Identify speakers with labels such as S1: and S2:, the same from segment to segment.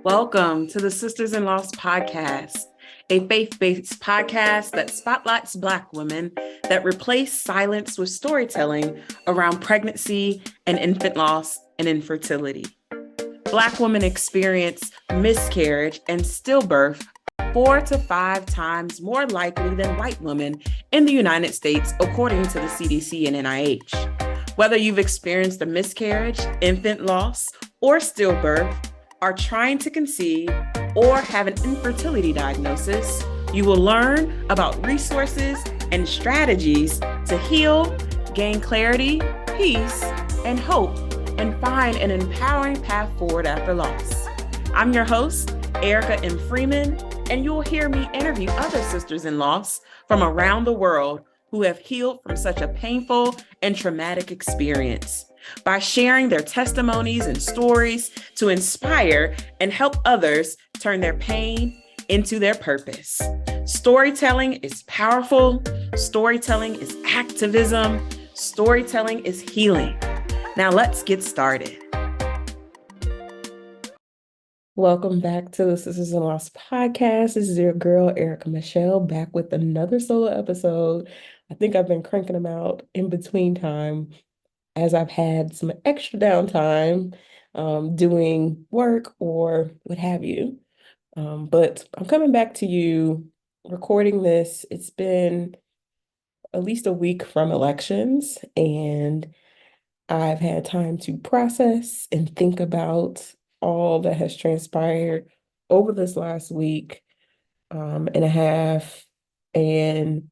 S1: Welcome to the Sisters in Loss podcast, a faith-based podcast that spotlights Black women that replace silence with storytelling around pregnancy and infant loss and infertility. Black women experience miscarriage and stillbirth 4 to 5 times more likely than white women in the United States, according to the CDC and NIH. Whether you've experienced a miscarriage, infant loss, or stillbirth, are trying to conceive, or have an infertility diagnosis, you will learn about resources and strategies to heal, gain clarity, peace, and hope, and find an empowering path forward after loss. I'm your host, Erica M. Freeman, and you'll hear me interview other sisters in loss from around the world who have healed from such a painful and traumatic experience by sharing their testimonies and stories to inspire and help others turn their pain into their purpose. Storytelling is powerful. Storytelling is activism. Storytelling is healing. Now let's get started. Welcome back to the Sisters in Loss podcast. This is your girl, Erica Michelle, back with another solo episode. I think I've been cranking them out in between time as I've had some extra downtime doing work or what have you. But I'm coming back to you recording this. It's been at least a week from elections, and I've had time to process and think about all that has transpired over this last week and a half, and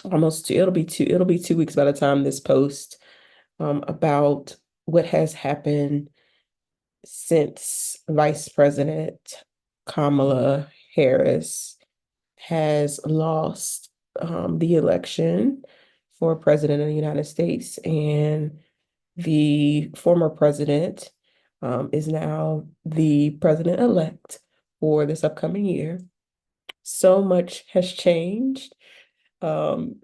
S1: almost it'll be 2 weeks by the time this post about what has happened since Vice President Kamala Harris has lost the election for president of the United States, and the former president is now the president-elect for this upcoming year. So much has changed.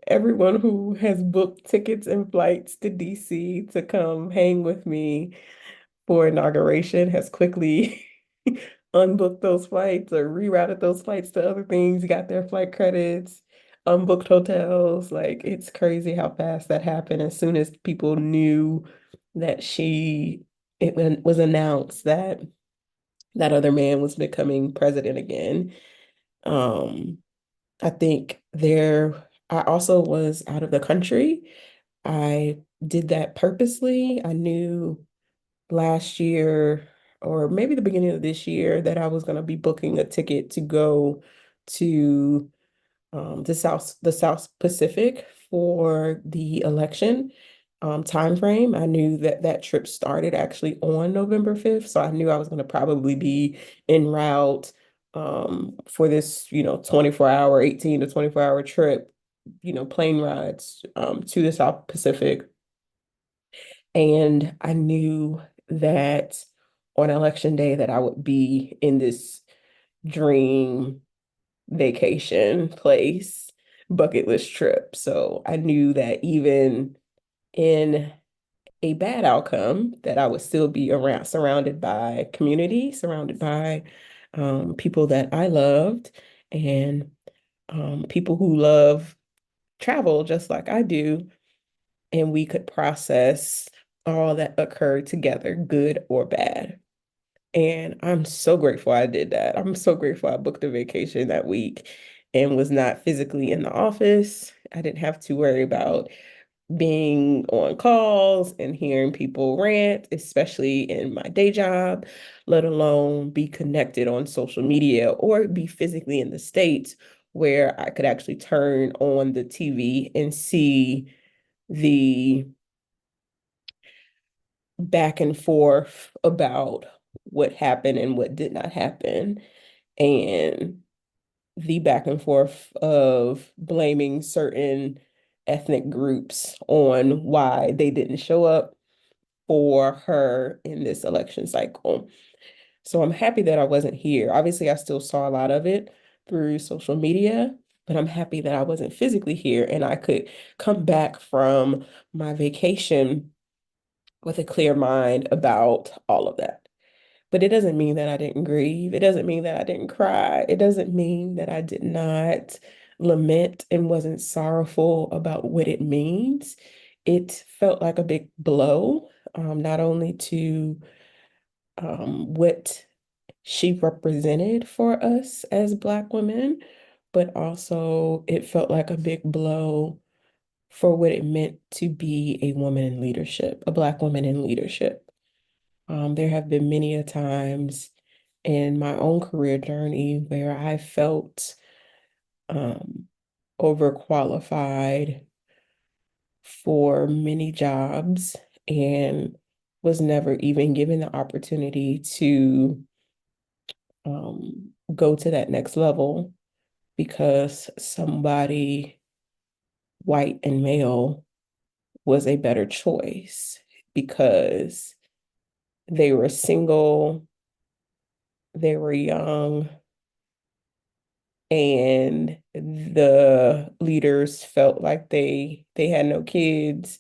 S1: Everyone who has booked tickets and flights to DC to come hang with me for inauguration has quickly unbooked those flights or rerouted those flights to other things, got their flight credits, unbooked hotels. Like, it's crazy how fast that happened. As soon as people knew that it was announced that that other man was becoming president again. I think I also was out of the country. I did that purposely. I knew last year, or maybe the beginning of this year, that I was going to be booking a ticket to go to the South Pacific for the election time frame. I knew that trip started actually on November 5th, so I knew I was going to probably be en route for this 24-hour, 18 to 24-hour trip, plane rides to the South Pacific. And I knew that on election day that I would be in this dream vacation place, bucket list trip. So I knew that even in a bad outcome, that I would still be surrounded by community, surrounded by people that I loved, and people who love travel just like I do, and we could process all that occurred together, good or bad. And I'm so grateful I did that. I'm so grateful I booked a vacation that week and was not physically in the office. I didn't have to worry about being on calls and hearing people rant, especially in my day job, let alone be connected on social media or be physically in the States where I could actually turn on the TV and see the back and forth about what happened and what did not happen, and the back and forth of blaming certain ethnic groups on why they didn't show up for her in this election cycle. So I'm happy that I wasn't here. Obviously, I still saw a lot of it through social media, but I'm happy that I wasn't physically here and I could come back from my vacation with a clear mind about all of that. But it doesn't mean that I didn't grieve. It doesn't mean that I didn't cry. It doesn't mean that I did not lament and wasn't sorrowful about what it means. It felt like a big blow, not only to what she represented for us as Black women, but also it felt like a big blow for what it meant to be a woman in leadership, a Black woman in leadership. There have been many a times in my own career journey where I felt um, overqualified for many jobs and was never even given the opportunity to go to that next level because somebody white and male was a better choice because they were single, they were young, and the leaders felt like they had no kids,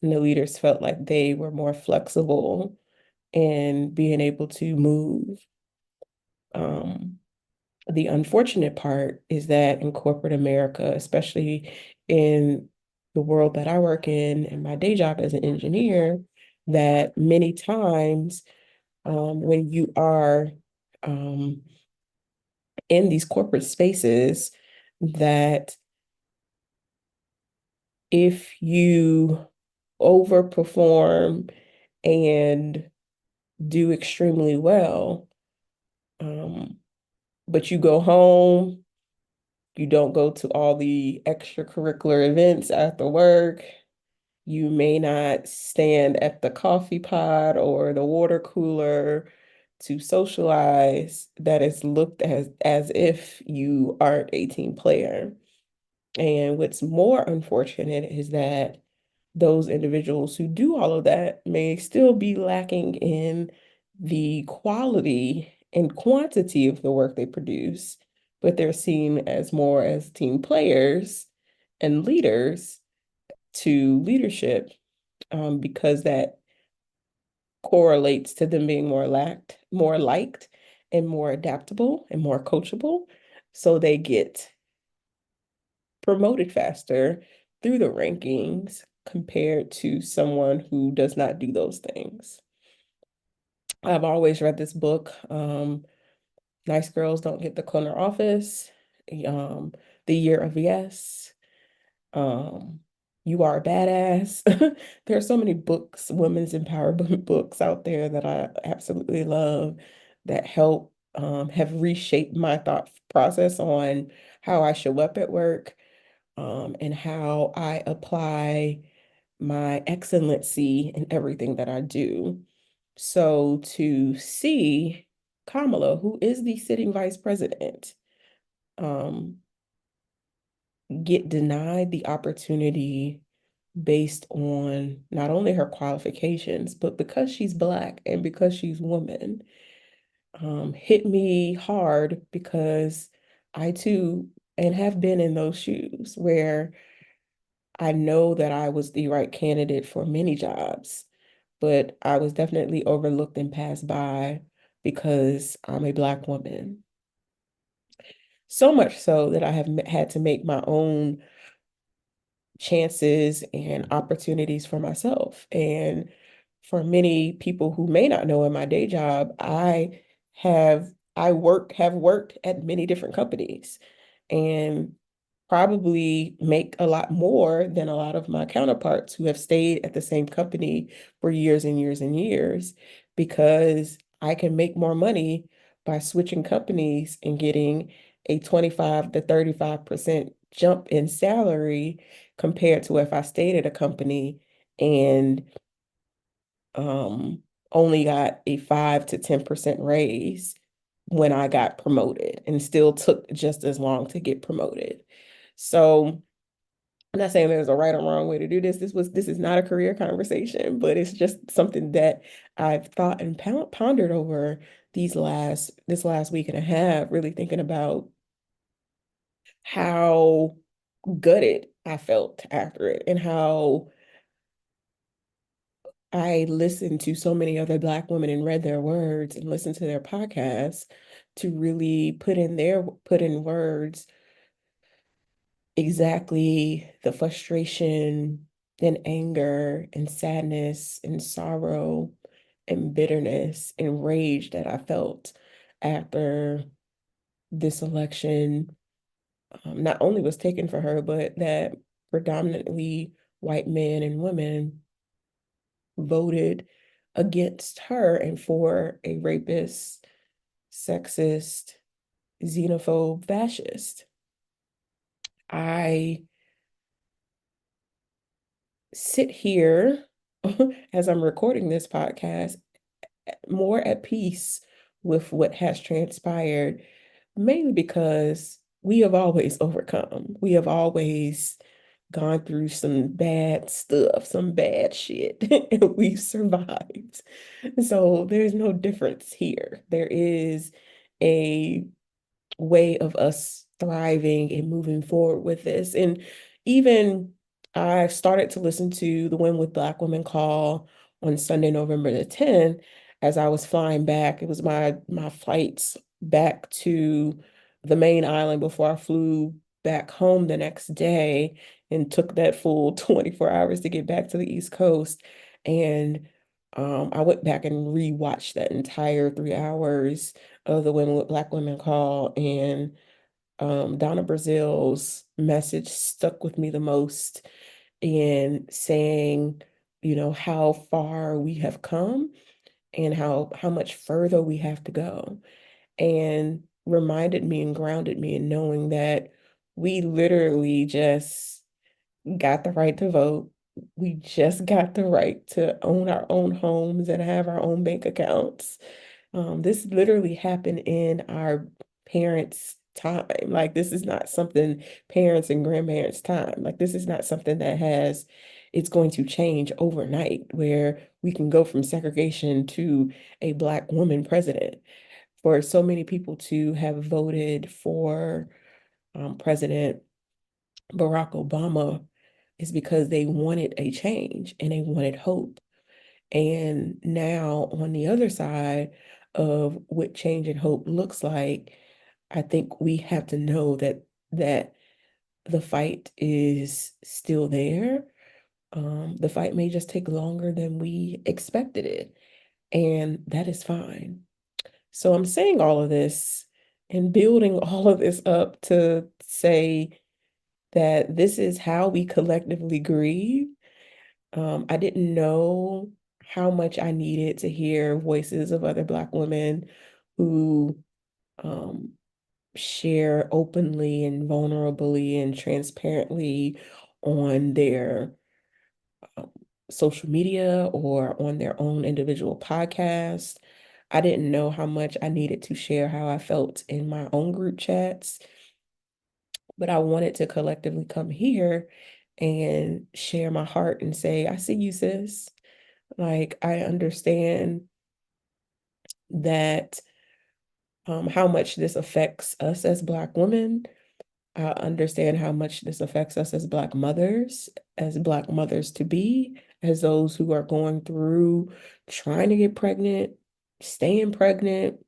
S1: and the leaders felt like they were more flexible in being able to move. Um, the unfortunate part is that in corporate America, especially in the world that I work in and my day job as an engineer, that many times when you are um, in these corporate spaces, that if you overperform and do extremely well, um, but you go home, you don't go to all the extracurricular events after work, you may not stand at the coffee pot or the water cooler to socialize, that is looked as if you aren't a team player. And what's more unfortunate is that those individuals who do all of that may still be lacking in the quality and quantity of the work they produce, but they're seen as more as team players and leaders to leadership because that correlates to them being more liked, and more adaptable and more coachable. So they get promoted faster through the rankings compared to someone who does not do those things. I've always read this book, Nice Girls Don't Get the Corner Office, um, The Year of Yes, um, You Are a Badass. There are so many books, women's empowerment books out there that I absolutely love that help have reshaped my thought process on how I show up at work, and how I apply my excellency in everything that I do. So to see Kamala, who is the sitting vice president, um, get denied the opportunity based on not only her qualifications, but because she's Black and because she's woman, hit me hard because I too, and have been in those shoes where I know that I was the right candidate for many jobs, but I was definitely overlooked and passed by because I'm a Black woman. So much so that I have had to make my own chances and opportunities for myself. And for many people who may not know, in my day job, have worked at many different companies and probably make a lot more than a lot of my counterparts who have stayed at the same company for years and years and years, because I can make more money by switching companies and getting a 25 to 35% jump in salary compared to if I stayed at a company and um, only got a 5 to 10% raise when I got promoted and still took just as long to get promoted. So I'm not saying there's a right or wrong way to do this. This is not a career conversation, but it's just something that I've thought and pondered over this last week and a half, really thinking about how gutted I felt after it and how I listened to so many other Black women and read their words and listened to their podcasts to really put in words exactly the frustration and anger and sadness and sorrow and bitterness and rage that I felt after this election not only was taken for her, but that predominantly white men and women voted against her and for a rapist, sexist, xenophobe, fascist. I sit here as I'm recording this podcast more at peace with what has transpired, mainly because we have always overcome. We have always gone through some bad stuff, some bad shit, and we've survived. So there's no difference here. There is a way of us thriving and moving forward with this. And even I started to listen to the When With Black Women call on Sunday, November the 10th, as I was flying back. It was my flights back to the main island before I flew back home the next day and took that full 24 hours to get back to the East Coast. And I went back and rewatched that entire 3 hours of the Women with Black Women call, and Donna Brazil's message stuck with me the most in saying, how far we have come and how much further we have to go, and reminded me and grounded me in knowing that we literally just got the right to vote. We just got the right to own our own homes and have our own bank accounts. This literally happened in our parents' time. Like, this is not something parents and grandparents' time. Like, this is not something it's going to change overnight, where we can go from segregation to a Black woman president. For so many people to have voted for President Barack Obama is because they wanted a change and they wanted hope. And now, on the other side of what change and hope looks like, I think we have to know that the fight is still there. The fight may just take longer than we expected it, and that is fine. So I'm saying all of this and building all of this up to say that this is how we collectively grieve. I didn't know how much I needed to hear voices of other Black women who um, share openly and vulnerably and transparently on their um, social media or on their own individual podcast. I didn't know how much I needed to share how I felt in my own group chats, but I wanted to collectively come here and share my heart and say, I see you, sis. Like, I understand that how much this affects us as Black women. I understand how much this affects us as Black mothers to be, as those who are going through trying to get pregnant, staying pregnant,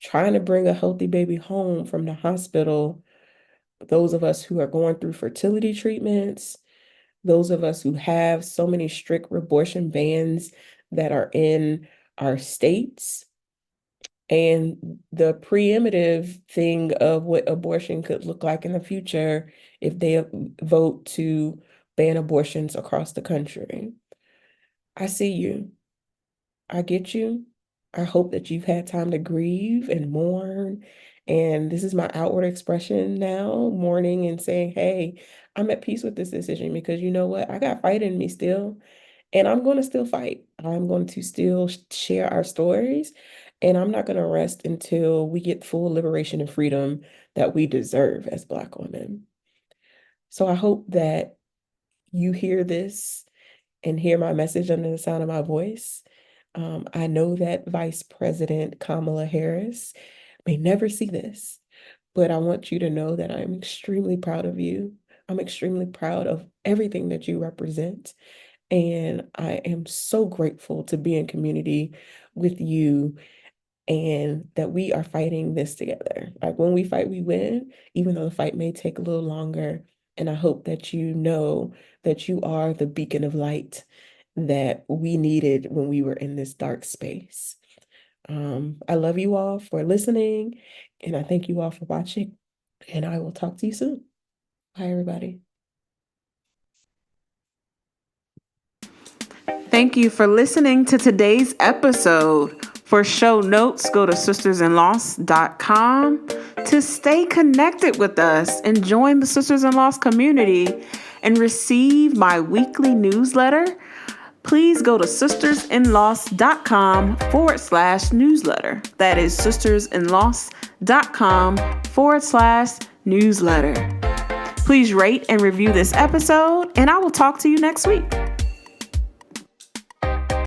S1: trying to bring a healthy baby home from the hospital, those of us who are going through fertility treatments, those of us who have so many strict abortion bans that are in our states, and the preemptive thing of what abortion could look like in the future if they vote to ban abortions across the country. I see you. I get you. I hope that you've had time to grieve and mourn. And this is my outward expression now, mourning and saying, hey, I'm at peace with this decision, because you know what? I got fight in me still. And I'm going to still fight. I'm going to still share our stories. And I'm not going to rest until we get full liberation and freedom that we deserve as Black women. So I hope that you hear this and hear my message under the sound of my voice. I know that Vice President Kamala Harris may never see this, but I want you to know that I'm extremely proud of you. I'm extremely proud of everything that you represent. And I am so grateful to be in community with you and that we are fighting this together. Like when we fight, we win, even though the fight may take a little longer. And I hope that you know that you are the beacon of light that we needed when we were in this dark space. I love you all for listening, and I thank you all for watching, and I will talk to you soon. Bye, everybody.
S2: Thank you for listening to today's episode. For show notes, go to sistersinloss.com to stay connected with us and join the Sisters in Loss community and receive my weekly newsletter. Please go to sistersinloss.com/newsletter. That is sistersinloss.com/newsletter. Please rate and review this episode, and I will talk to you next week.